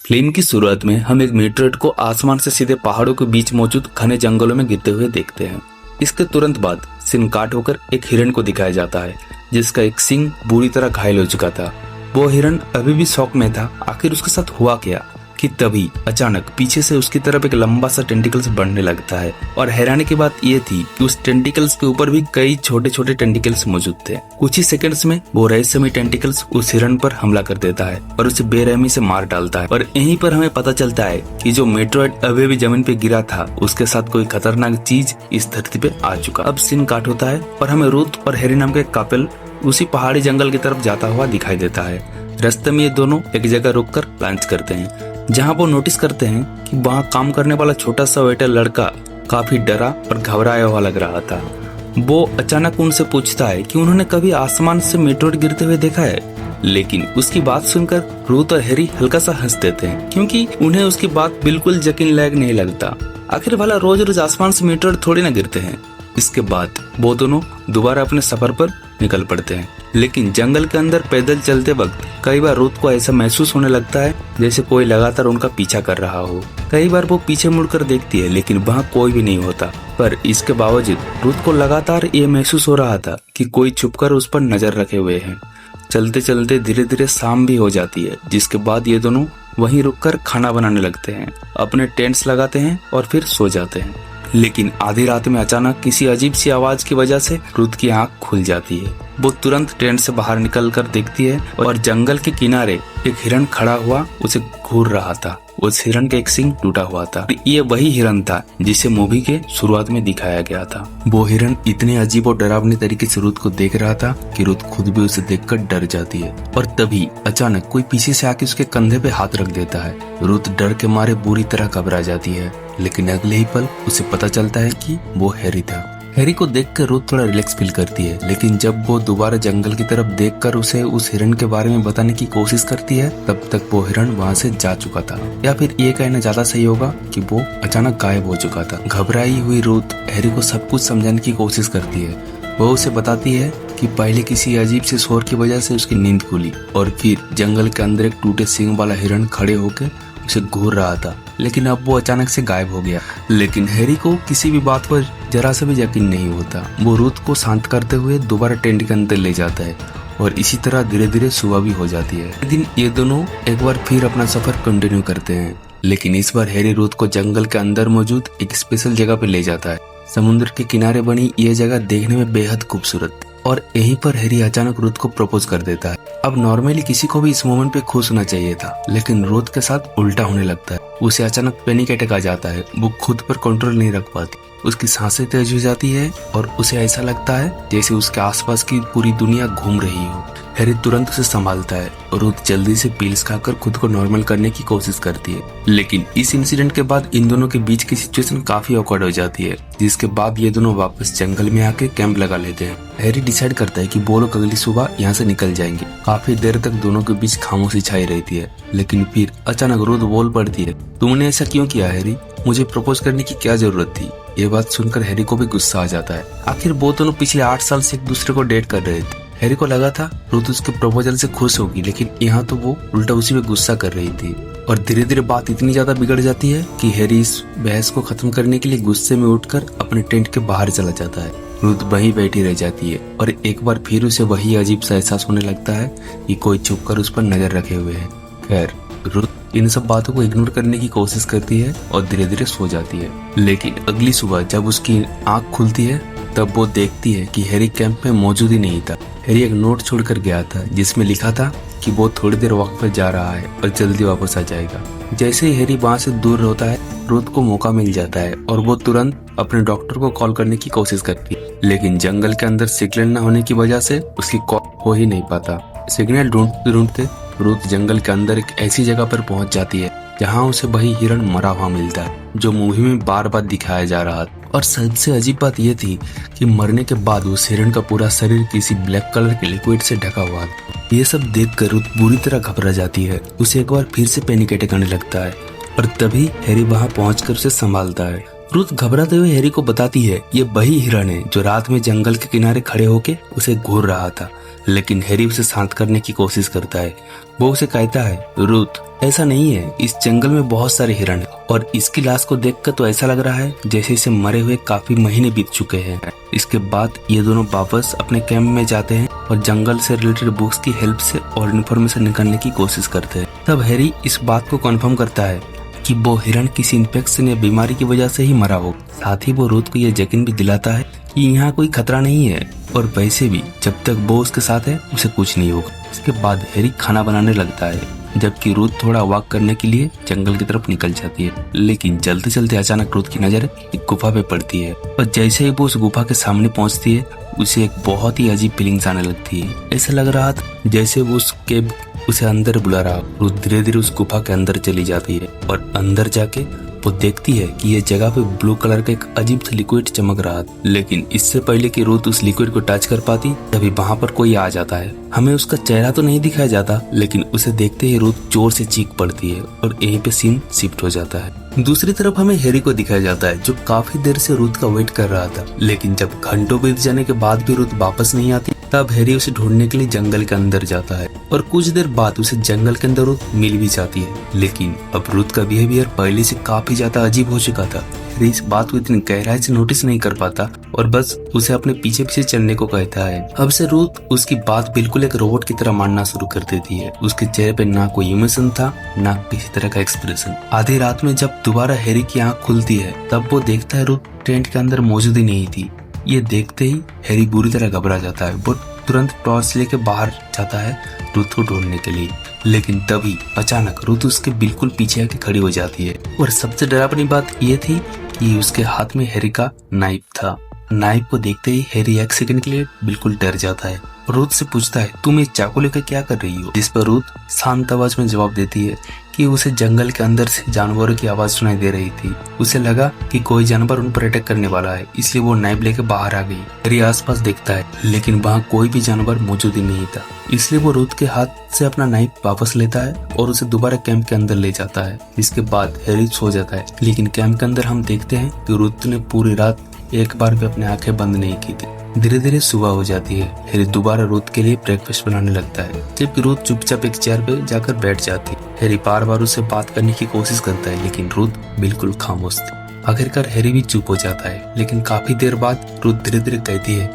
Film की शुरुआत में हम एक मीटरॉइड को आसमान से सीधे पहाड़ों के बीच मौजूद घने जंगलों में गिरते हुए देखते हैं। इसके तुरंत बाद सीन काट होकर एक हिरण को दिखाया जाता है जिसका एक सींग बुरी तरह घायल हो चुका था। वो हिरण अभी भी शौक में था, आखिर उसके साथ हुआ क्या कि तभी अचानक पीछे से उसकी तरफ एक लंबा सा टेंटिकल्स बढ़ने लगता है और हैरानी की बात यह थी कि उस टेंटिकल्स के ऊपर भी कई छोटे छोटे टेंटिकल्स मौजूद थे। कुछ ही सेकंड्स में वो रहस्यमय टेंटिकल्स उस हिरण पर हमला कर देता है और उसे बेरहमी से मार डालता है। और यहीं पर हमें पता चलता है कि जो मेट्रॉइड अभी भी जमीन पे गिरा था उसके साथ कोई खतरनाक चीज इस धरती पे आ चुका। अब सीन काट होता है और हमें रूथ और हैरी नाम का एक कपल उसी पहाड़ी जंगल की तरफ जाता हुआ दिखाई देता है। रास्ते में ये दोनों एक जगह रुककर लंच करते हैं जहाँ वो नोटिस करते हैं कि वहाँ काम करने वाला छोटा सा वेटर लड़का काफी डरा और घबराया हुआ लग रहा था। वो अचानक उनसे पूछता है कि उन्होंने कभी आसमान से मेट्रॉइड गिरते हुए देखा है, लेकिन उसकी बात सुनकर रूथ और हैरी हल्का सा हंस देते हैं क्योंकि उन्हें उसकी बात बिल्कुल यकीन लायक नहीं लगता। आखिर भला रोज रोज आसमान से मेट्रॉइड थोड़ी ना गिरते हैं। इसके बाद वो दोनों दोबारा अपने सफर पर निकल पड़ते हैं, लेकिन जंगल के अंदर पैदल चलते वक्त कई बार रूथ को ऐसा महसूस होने लगता है जैसे कोई लगातार उनका पीछा कर रहा हो। कई बार वो पीछे मुड़कर देखती है लेकिन वहाँ कोई भी नहीं होता, पर इसके बावजूद रूथ को लगातार ये महसूस हो रहा था कि कोई छुपकर उस पर नजर रखे हुए है। चलते चलते धीरे धीरे शाम भी हो जाती है, जिसके बाद ये दोनों वहीं रुककर खाना बनाने लगते हैं, अपने टेंट्स लगाते हैं और फिर सो जाते हैं। लेकिन आधी रात में अचानक किसी अजीब सी आवाज की वजह से रूथ की आंख खुल जाती है। वो तुरंत टेंट से बाहर निकलकर देखती है और जंगल के किनारे एक हिरण खड़ा हुआ उसे घूर रहा था। उस हिरण का एक सींग टूटा हुआ था। ये वही हिरण था जिसे मूवी के शुरुआत में दिखाया गया था। वो हिरण इतने अजीब और डरावने तरीके से रूथ को देख रहा था कि रूथ खुद भी उसे देखकर डर जाती है। और तभी अचानक कोई पीछे से आके उसके कंधे पे हाथ रख देता है। रूथ डर के मारे बुरी तरह घबरा जाती है, लेकिन अगले ही पल उसे पता चलता है कि वो हैरी था। हैरी को देखकर रूथ थोड़ा रिलैक्स फील करती है, लेकिन जब वो दोबारा जंगल की तरफ देखकर उसे उस हिरण के बारे में बताने की कोशिश करती है तब तक वो हिरण वहाँ से जा चुका था, या फिर ये कहना ज्यादा सही होगा कि वो अचानक गायब हो चुका था। घबराई हुई रूथ हैरी को सब कुछ समझाने की कोशिश करती है। वो उसे बताती है कि पहले किसी अजीब से शोर की वजह से उसकी नींद खुली और फिर जंगल के अंदर एक टूटे सींग वाला हिरण खड़े होकर उसे घूर रहा था, लेकिन अब वो अचानक से गायब हो गया। लेकिन हैरी को किसी भी बात पर जरा सा भी यकीन नहीं होता। वो रूथ को शांत करते हुए दोबारा टेंट के अंदर ले जाता है और इसी तरह धीरे धीरे सुबह भी हो जाती है। एक दिन ये दोनों एक बार फिर अपना सफर कंटिन्यू करते हैं, लेकिन इस बार हैरी रूथ को जंगल के अंदर मौजूद एक स्पेशल जगह पे ले जाता है। समुद्र के किनारे बनी ये जगह देखने में बेहद खूबसूरत और यहीं पर हैरी अचानक रूथ को प्रपोज कर देता है। अब नॉर्मली किसी को भी इस मोमेंट पे खुश होना चाहिए था, लेकिन रूथ के साथ उल्टा होने लगता है। उसे अचानक पैनिक अटैक आ जाता है। वो खुद पर कंट्रोल नहीं रख पाती, उसकी सांसें तेज हो जाती है और उसे ऐसा लगता है जैसे उसके आसपास की पूरी दुनिया घूम रही हो। हैरी तुरंत उसे संभालता है और रूथ जल्दी से पिल्स खाकर खुद को नॉर्मल करने की कोशिश करती है। लेकिन इस इंसिडेंट के बाद इन दोनों के बीच की सिचुएशन काफी ऑकवर्ड हो जाती है, जिसके बाद ये दोनों वापस जंगल में आके कैंप लगा लेते हैं। हैरी डिसाइड करता है कि वो लोग अगली सुबह यहाँ से निकल जाएंगे। काफी देर तक दोनों के बीच खामोशी छाई रहती है, लेकिन फिर अचानक रूथ बोल पड़ती है, तुमने ऐसा क्यों किया हैरी? मुझे प्रपोज करने की क्या जरूरत थी? ये बात सुनकर हैरी को भी गुस्सा आ जाता है। आखिर वो दोनों पिछले 8 साल से एक दूसरे को डेट कर रहे थे। हैरी को लगा था रूथ उसके प्रपोजल से खुश होगी, लेकिन यहाँ तो वो उल्टा उसी पे गुस्सा कर रही थी। और धीरे धीरे बात इतनी ज्यादा बिगड़ जाती है कि हैरी इस बहस को खत्म करने के लिए गुस्से में उठकर अपने टेंट के बाहर चला जाता है। रूथ वहीं बैठी रह जाती है और एक बार फिर उसे वही अजीब सा एहसास होने लगता है कि कोई छुपकर उस पर नजर रखे हुए है। खैर, रूथ इन सब बातों को इग्नोर करने की कोशिश करती है और धीरे धीरे सो जाती है। लेकिन अगली सुबह जब उसकी आंख खुलती है तब वो देखती है कि हैरी कैंप में मौजूद ही नहीं था। हैरी एक नोट छोड़कर गया था जिसमें लिखा था कि वो थोड़ी देर वक्त पर जा रहा है और जल्दी वापस आ जाएगा। जैसे ही हैरी वहाँ से दूर होता है, रूथ को मौका मिल जाता है और वो तुरंत अपने डॉक्टर को कॉल करने की कोशिश करती है, लेकिन जंगल के अंदर सिग्नल न होने की वजह से उसकी कॉल हो ही नहीं पाता। सिग्नल ढूंढते ढूंढते रूथ जंगल के अंदर एक ऐसी जगह पर पहुंच जाती है जहां उसे वही हिरण मरा हुआ मिलता है जो मूवी में बार बार दिखाया जा रहा था। और सबसे अजीब बात यह थी कि मरने के बाद उस हिरण का पूरा शरीर किसी ब्लैक कलर के लिक्विड से ढका हुआ था। ये सब देखकर रूथ बुरी तरह घबरा जाती है। उसे एक बार फिर से पैनिक अटैक आने लगता है और तभी हैरी वहां पहुंचकर उसे संभालता है। रूथ घबराते हुए हैरी को बताती है ये वही हिरण है जो रात में जंगल के किनारे खड़े होके उसे घूर रहा था। लेकिन हैरी उसे शांत करने की कोशिश करता है। वो उसे कहता है, रूथ ऐसा नहीं है, इस जंगल में बहुत सारे हिरण हैं और इसकी लाश को देखकर तो ऐसा लग रहा है जैसे इसे मरे हुए काफी महीने बीत चुके हैं। इसके बाद ये दोनों वापस अपने कैंप में जाते हैं और जंगल से रिलेटेड बुक्स की हेल्प से और इन्फॉर्मेशन निकालने की कोशिश करते हैं। तब हैरी इस बात को कंफर्म करता है कि वो हिरण किसी इन्फेक्शन या बीमारी की वजह से ही मरा हो। साथ ही वो रूथ को यह यकीन भी दिलाता है कि यहाँ कोई खतरा नहीं है और वैसे भी जब तक वो उसके साथ है उसे कुछ नहीं होगा। इसके बाद हैरी खाना बनाने लगता है, जबकि रूथ थोड़ा वॉक करने के लिए जंगल की तरफ निकल जाती है। लेकिन चलते चलते अचानक रूथ की नजर एक गुफा पे पड़ती है और जैसे ही वो उस गुफा के सामने पहुंचती है उसे एक बहुत ही अजीब फीलिंग्स आने लगती है। ऐसा लग रहा था जैसे वो उस केव उसे अंदर बुला रहा। रूथ धीरे धीरे उस गुफा के अंदर चली जाती है और अंदर जाके वो देखती है कि ये जगह पे ब्लू कलर का एक अजीब सा लिक्विड चमक रहा था। लेकिन इससे पहले कि रूथ उस लिक्विड को टच कर पाती तभी वहाँ पर कोई आ जाता है। हमें उसका चेहरा तो नहीं दिखाया जाता, लेकिन उसे देखते ही रूथ जोर से चीख पड़ती है और यहीं पे सीन शिफ्ट हो जाता है। दूसरी तरफ हमें हैरी को दिखाया जाता है जो काफी देर से रूथ का वेट कर रहा था। लेकिन जब घंटों बीत जाने के बाद भी रूथ वापस नहीं आती तब हैरी उसे ढूंढने के लिए जंगल के अंदर जाता है और कुछ देर बाद उसे जंगल के अंदर रूथ मिल भी जाती है। लेकिन अब रूथ का बिहेवियर पहले से काफी ज्यादा अजीब हो चुका था। हैरी इस बात को इतनी गहराई से नोटिस नहीं कर पाता और बस उसे अपने पीछे पीछे चलने को कहता है। अब से रूथ उसकी बात बिल्कुल एक रोबोट की तरह मानना शुरू कर देती है। उसके चेहरे पे ना कोई इमोशन था ना किसी तरह का एक्सप्रेशन। आधी रात में जब दोबारा हैरी की आंख खुलती है तब वो देखता है रूथ टेंट के अंदर मौजूद ही नहीं थी। ये देखते ही हैरी बुरी तरह घबरा जाता है। वो तुरंत टॉर्च लेके बाहर जाता है रूथ को ढूंढने के लिए। लेकिन तभी अचानक रूथ उसके बिल्कुल पीछे आके खड़ी हो जाती है और सबसे डरावनी बात ये थी कि उसके हाथ में हैरी का नाइफ था। नाइफ को देखते ही हैरी एक सेकंड के लिए बिल्कुल डर जाता है। रूथ से पूछता है, तुम ये चाकू लेकर क्या कर रही हो? जिस पर रूथ शांत आवाज में जवाब देती है कि उसे जंगल के अंदर से जानवरों की आवाज सुनाई दे रही थी। उसे लगा कि कोई जानवर उन पर अटैक करने वाला है, इसलिए वो नाइफ लेकर बाहर आ गई। हैरी आसपास देखता है लेकिन वहाँ कोई भी जानवर मौजूद ही नहीं था, इसलिए वो रूथ के हाथ से अपना नाइफ वापस लेता है और उसे दोबारा कैंप के अंदर ले जाता है। इसके बाद हैरी सो जाता है। लेकिन कैंप के अंदर हम देखते हैं कि रूथ ने पूरी रात एक बार भी अपनी आंखें बंद नहीं की थी। धीरे धीरे सुबह हो जाती है। हैरी दोबारा रूथ के लिए ब्रेकफास्ट बनाने लगता है, जबकि रूथ चुपचाप एक चेयर पे जाकर बैठ जाती है। हैरी बार बार उससे बात करने की कोशिश करता है लेकिन रूथ बिल्कुल खामोश थी। आखिरकार हैरी भी चुप हो जाता है। लेकिन काफी देर बाद रूथ धीरे धीरे कहती है,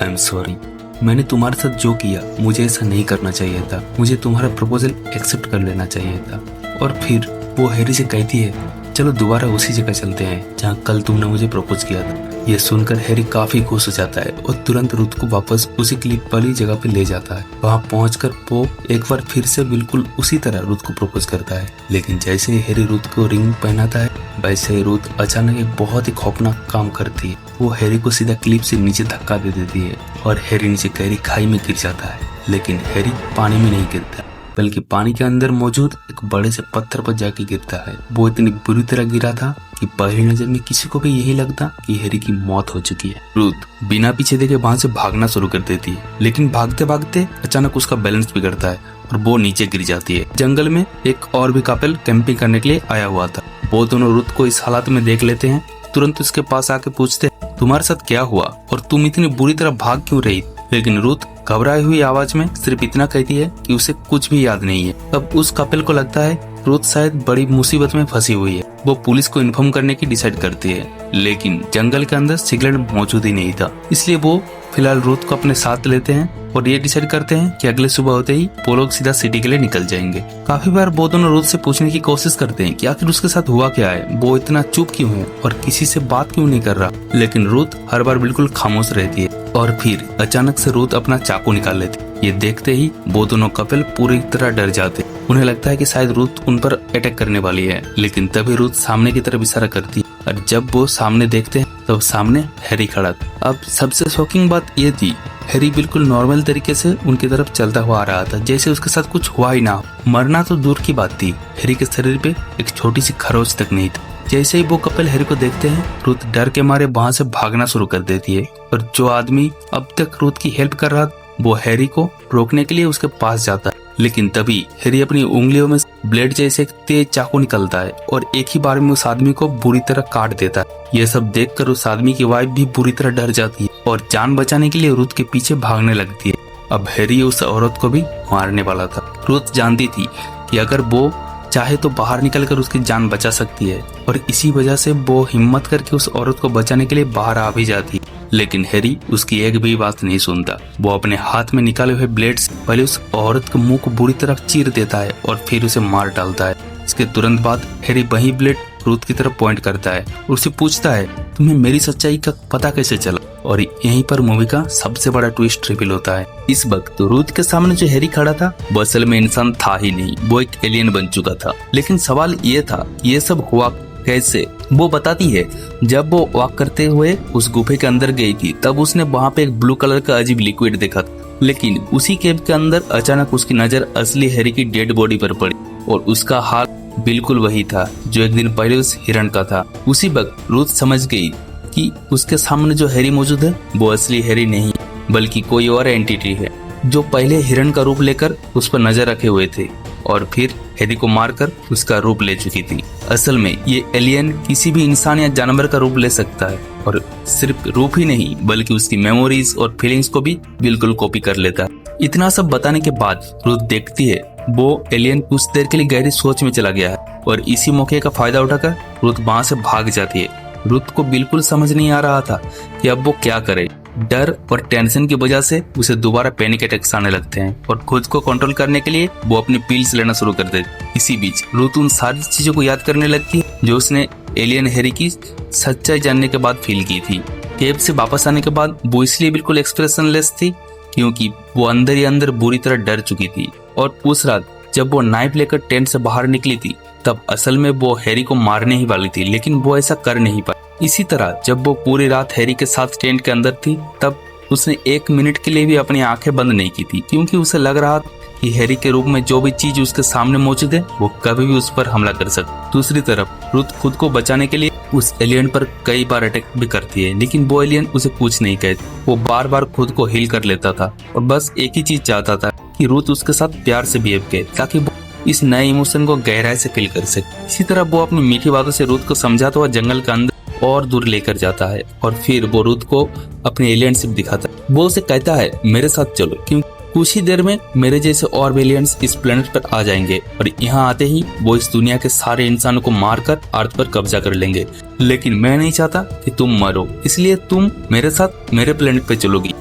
आई एम सॉरी, मैंने तुम्हारे साथ जो किया मुझे ऐसा नहीं करना चाहिए था। मुझे तुम्हारा प्रपोजल एक्सेप्ट कर लेना चाहिए था। और फिर वो हैरी से कहती है, चलो दोबारा उसी जगह चलते हैं जहाँ कल तुमने मुझे प्रपोज किया था। ये सुनकर हैरी काफी खुश हो जाता है और तुरंत रूथ को वापस उसी क्लिप वाली जगह पे ले जाता है। वहाँ पहुंचकर वो एक बार फिर से बिल्कुल उसी तरह रूथ को प्रपोज करता है। लेकिन जैसे ही हैरी रूथ को रिंग पहनाता है वैसे ही रूथ अचानक एक बहुत ही खौफनाक काम करती है। वो हैरी को सीधा क्लिप से नीचे धक्का दे देती है और हैरी नीचे गहरी खाई में गिर जाता है। लेकिन हैरी पानी में नहीं गिरता बल्कि पानी के अंदर मौजूद एक बड़े से पत्थर पर जाके गिरता है। वो इतनी बुरी तरह गिरा था कि पहली नजर में किसी को भी यही लगता कि हैरी की मौत हो चुकी है। रूथ बिना पीछे देखे वहां से भागना शुरू कर देती है, लेकिन भागते भागते अचानक उसका बैलेंस बिगड़ता है और वो नीचे गिर जाती है। जंगल में एक और भी कपल कैंपिंग करने के लिए आया हुआ था। वो दोनों रूथ को इस हालत में देख लेते हैं। तुरंत उसके पास आके पूछते, तुम्हारे साथ क्या हुआ और तुम इतनी बुरी तरह भाग क्यों रही? लेकिन रूथ घबराई हुई आवाज में सिर्फ इतना कहती है कि उसे कुछ भी याद नहीं है। अब उस कपल को लगता है रूथ शायद बड़ी मुसीबत में फंसी हुई है। वो पुलिस को इन्फॉर्म करने की डिसाइड करती है, लेकिन जंगल के अंदर सिगरेट मौजूद ही नहीं था, इसलिए वो फिलहाल रूथ को अपने साथ लेते हैं और ये डिसाइड करते हैं कि अगले सुबह होते ही वो लोग सीधा सिटी के लिए निकल जाएंगे। काफी बार वो दोनों रूथ से पूछने की कोशिश करते हैं कि आखिर उसके साथ हुआ क्या है, वो इतना चुप क्यों है और किसी से बात क्यों नहीं कर रहा। लेकिन रूथ हर बार बिल्कुल खामोश रहती है और फिर अचानक से रूथ अपना चाकू निकाल लेती है। ये देखते ही वो दोनों कपल पूरी तरह डर जाते। उन्हें लगता है कि शायद रूथ उन पर अटैक करने वाली है, लेकिन तभी रूथ सामने की तरफ इशारा करती है और जब वो सामने देखते हैं तब सामने हैरी खड़ा था। अब सबसे शॉकिंग बात ये थी, हैरी बिल्कुल नॉर्मल तरीके से उनकी तरफ चलता हुआ आ रहा था, जैसे उसके साथ कुछ हुआ ही ना हो। मरना तो दूर की बात थी, हैरी के शरीर पे एक छोटी सी खरोच तक नहीं थी। जैसे ही वो कपल हैरी को देखते हैं रूथ डर के मारे वहाँ से भागना शुरू कर देती है और जो आदमी अब तक रूथ की हेल्प कर रहा था वो हैरी को रोकने के लिए उसके पास जाता है। लेकिन तभी हैरी अपनी उंगलियों में ब्लेड जैसे एक तेज चाकू निकलता है और एक ही बार में उस आदमी को बुरी तरह काट देता है। यह सब देखकर उस आदमी की वाइफ भी बुरी तरह डर जाती है और जान बचाने के लिए रूथ के पीछे भागने लगती है। अब हैरी उस औरत को भी मारने वाला था। रुथ जानती थी कि अगर वो चाहे तो बाहर निकलकर उसकी जान बचा सकती है और इसी वजह से वो हिम्मत करके उस औरत को बचाने के लिए बाहर आ भी जाती। लेकिन हैरी उसकी एक भी बात नहीं सुनता। वो अपने हाथ में निकाले हुए ब्लेड से पहले उस औरत के मुंह को बुरी तरह चीर देता है और फिर उसे मार डालता है। इसके तुरंत बाद हैरी वही ब्लेड रुथ की तरफ पॉइंट करता है और उससे पूछता है, तुम्हें मेरी सच्चाई का पता कैसे चला? और यहीं पर मूवी का सबसे बड़ा ट्विस्ट रिवील होता है। इस वक्त रुथ के सामने जो हैरी खड़ा था वो असल में इंसान था ही नहीं, वो एक एलियन बन चुका था। लेकिन सवाल ये था ये सब हुआ कैसे? वो बताती है जब वो वॉक करते हुए उस गुफे के अंदर गई थी तब उसने वहाँ पे एक ब्लू कलर का अजीब लिक्विड देखा था। लेकिन उसी केव के अंदर अचानक उसकी नजर असली हैरी की डेड बॉडी पर पड़ी और उसका हाल बिल्कुल वही था जो एक दिन पहले उस हिरण का था। उसी वक्त रुथ समझ गई कि उसके सामने जो हैरी मौजूद है वो असली हैरी नहीं बल्कि कोई और एंटिटी है जो पहले हिरण का रूप लेकर उस पर नजर रखे हुए थे और फिर हैरी को मारकर उसका रूप ले चुकी थी। असल में ये एलियन किसी भी इंसान या जानवर का रूप ले सकता है और सिर्फ रूप ही नहीं बल्कि उसकी मेमोरीज और फीलिंग्स को भी बिल्कुल कॉपी कर लेता है। इतना सब बताने के बाद रुथ देखती है वो एलियन कुछ देर के लिए गहरी सोच में चला गया है और इसी मौके का फायदा उठाकर रुथ वहां से भाग जाती है। रुथ को बिल्कुल समझ नहीं आ रहा था कि अब वो क्या करे। डर और टेंशन की वजह से उसे दोबारा पैनिक अटैक्स आने लगते हैं और खुद को कंट्रोल करने के लिए वो अपनी पिल्स लेना शुरू कर देती। इसी बीच रुथ उन सारी चीजों को याद करने लगती है जो उसने एलियन हैरी की सच्चाई जानने के बाद फील की थी। केव से वापस आने के बाद वो इसलिए बिल्कुल एक्सप्रेशनलेस थी क्योंकि वो अंदर ही अंदर बुरी तरह डर चुकी थी। और उस रात जब वो नाइफ लेकर टेंट से बाहर निकली थी तब असल में वो हैरी को मारने ही वाली थी, लेकिन वो ऐसा कर नहीं पाई। इसी तरह जब वो पूरी रात हैरी के साथ टेंट के अंदर थी तब उसने 1 मिनट के लिए भी अपनी आंखें बंद नहीं की थी क्योंकि उसे लग रहा था कि हैरी के रूप में जो भी चीज उसके सामने मौजूद है वो कभी भी उस पर हमला कर सकती। दूसरी तरफ रुथ खुद को बचाने के लिए उस एलियन पर कई बार अटैक भी करती है, लेकिन वो एलियन उसे कुछ नहीं कहती। वो बार बार खुद को हील कर लेता था और बस एक ही चीज चाहता था कि रुथ उसके साथ प्यार से बिहेव करे ताकि वो इस नए इमोशन को गहराई से फील कर सके। इसी तरह वो अपनी मीठी बातों से रुथ को समझाता हुआ जंगल के अंदर और दूर लेकर जाता है और फिर वो रुथ को अपनी एलियनशिप दिखाता है। वो उसे कहता है मेरे साथ चलो क्योंकि कुछ ही देर में मेरे जैसे और एलियंस इस प्लेनेट पर आ जाएंगे और यहाँ आते ही वो इस दुनिया के सारे इंसानों को मारकर अर्थ पर कब्जा कर लेंगे। लेकिन मैं नहीं चाहता कि तुम मरो, इसलिए तुम मेरे साथ मेरे प्लेनेट पे चलोगी।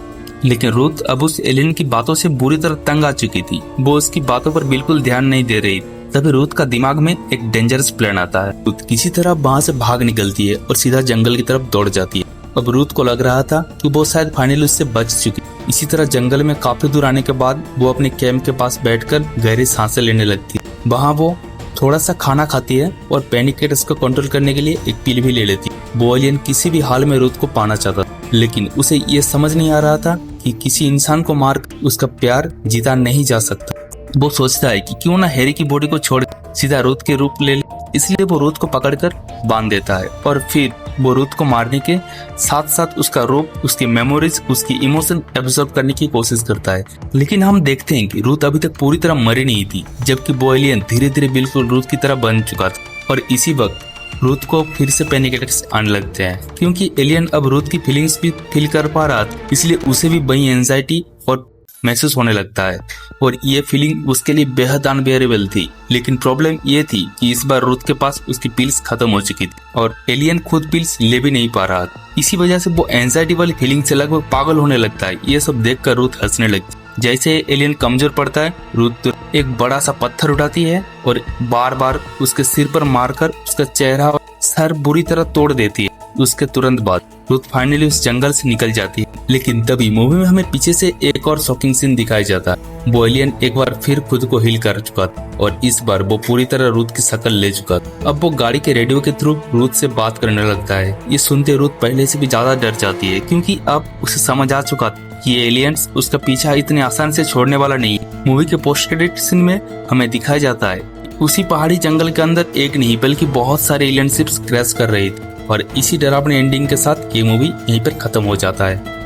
लेकिन रुथ अब उस एलियन की बातों से बुरी तरह तंग आ चुकी थी। वो उसकी बातों पर बिल्कुल ध्यान नहीं दे रही। तभी रुथ का दिमाग में एक डेंजरस प्लान आता है। रुथ किसी तरह वहाँ से भाग निकलती है और सीधा जंगल की तरफ दौड़ जाती है। अब रुथ को लग रहा था कि वो शायद फाइनली उससे बच चुकी। इसी तरह जंगल में काफी दूर आने के बाद वो अपने कैंप के पास बैठकर गहरी सांसें लेने लगती है। वहाँ वो थोड़ा सा खाना खाती है और पैनिक अटैक्स को कंट्रोल करने के लिए एक पिल भी ले लेती है। वो एलियन किसी भी हाल में रुथ को पाना चाहता था, लेकिन उसे ये समझ नहीं आ रहा था कि किसी इंसान को मार उसका प्यार जीता नहीं जा सकता। वो सोचता है कि क्यों ना हैरी की बॉडी को छोड़ सीधा रुथ के रूप ले ले। इसलिए वो रुथ को पकड़कर बांध देता है और फिर वो रुथ को मारने के साथ साथ उसका रूप, उसकी मेमोरीज, उसकी इमोशन एब्जॉर्ब करने की कोशिश करता है। लेकिन हम देखते हैं कि रुथ अभी तक पूरी तरह मरी नहीं थी, जबकि वो एलियन धीरे धीरे बिल्कुल रुथ की तरह बन चुका था। और इसी वक्त रुथ को फिर से पैनिक अटैक्स आने लगते हैं क्योंकि एलियन अब रुथ की फीलिंग्स भी फील कर पा रहा था, इसलिए उसे भी वही एंजाइटी और महसूस होने लगता है और ये फीलिंग उसके लिए बेहद अनबेरेबल थी। लेकिन प्रॉब्लम ये थी कि इस बार रुथ के पास उसकी पिल्स खत्म हो चुकी थी और एलियन खुद पिल्स ले भी नहीं पा रहा था। इसी वजह से वो एंजाइटी वाली फीलिंग से लगभग पागल होने लगता है। ये सब देखकर रुथ हंसने लगती। जैसे एलियन कमजोर पड़ता है रुथ एक बड़ा सा पत्थर उठाती है और बार बार उसके सिर पर मारकर उसका चेहरा और सर बुरी तरह तोड़ देती है। उसके तुरंत बाद रुथ फाइनली उस जंगल से निकल जाती है। लेकिन तभी मूवी में हमें पीछे से एक और शॉकिंग सीन दिखाया जाता है। वो एलियन एक बार फिर खुद को हील कर चुका था और इस बार वो पूरी तरह रुथ की शक्ल ले चुका था। अब वो गाड़ी के रेडियो के थ्रू रुथ से बात करने लगता है। ये सुनते रुथ पहले से भी ज्यादा डर जाती है क्योंकि अब उसे समझ आ चुका था कि ये एलियंस उसका पीछा इतने आसान से छोड़ने वाला नहीं। मूवी के पोस्ट क्रेडिट सीन में हमें दिखाया जाता है उसी पहाड़ी जंगल के अंदर एक नहीं बल्कि बहुत सारे एलियन शिप्स क्रैश कर रही थी और इसी डरावनी एंडिंग के साथ ये मूवी यहीं पर खत्म हो जाता है।